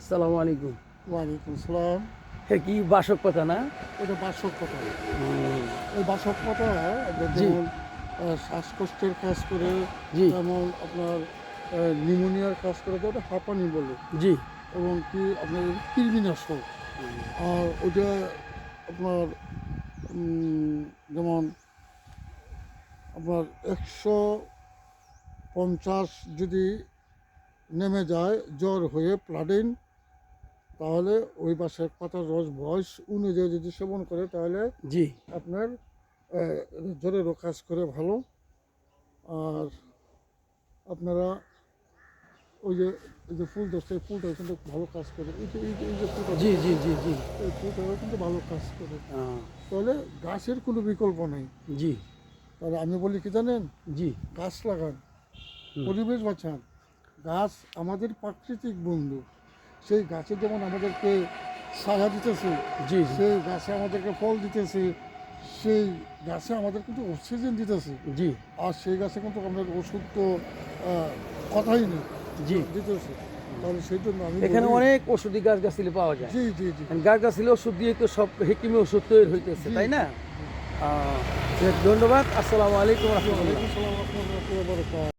সালামু আলাইকুম। ওয়ালাইকুম সালাম। হ্যাঁ, কি বাসক পাতা না? এটা বাসক পাতা। এই বাসক পাতা জি যেমন শ্বাসকষ্টের কাজ করে, জি যেমন আপনার নিউমোনিয়ার কাজ করে, তো ওটা হাঁপানি বলে। জি এবং কি আপনার কৃমিনাশক। আর ওটা আপনার যেমন আপনার 150 যদি নেমে যায় জ্বর হয়ে প্লাডিন, তাহলে ওই বাসক পাতার রস বয়স অনুযায়ী যদি সেবন করে তাহলে জি আপনার জ্বরেরও কাজ করে ভালো। আর আপনারা ওই যে ফুল ধরছে, এই ফুলটাও কিন্তু ভালো কাজ করে। এই যে ফুলটা জি ধরছে, জি জি জি এই ফুলটাও কিন্তু ভালো কাজ করে। আহ, তাহলে গাছের কোনো বিকল্প নেই। জি তাহলে আমি বলি কি জানেন, জি গাছ লাগান, হুম, পরিবেশ বাঁচান। গাছ আমাদের প্রাকৃতিক বন্ধু। সেই গাছে যেমন আমাদেরকে ছায়া দিতেছে, জি জি সেই গাছে আমাদেরকে ফল দিতেছে, সেই গাছে আমাদের কিন্তু অক্সিজেন দিতেছে। জি আর সেই গাছে কিন্তু আমাদের ওষুধ তো কথাই নেই, জি দিতেছে। তাহলে সেই জন্য আমি এখানে বলি, অনেক ওষুধি গাছগাছালি পাওয়া যায়। জি জি জি গাছগাছালি ওষুধ দিয়ে তো সব হেকিমি ওষুধ তৈরি হইতেছে, জি, তাই না? জি। ধন্যবাদ। আসসালামু আলাইকুম রহমতুল্লাহ। ওয়ালাইকুম সালাম, রহমতুল্লাহি ওয়া বারাকাতুহু।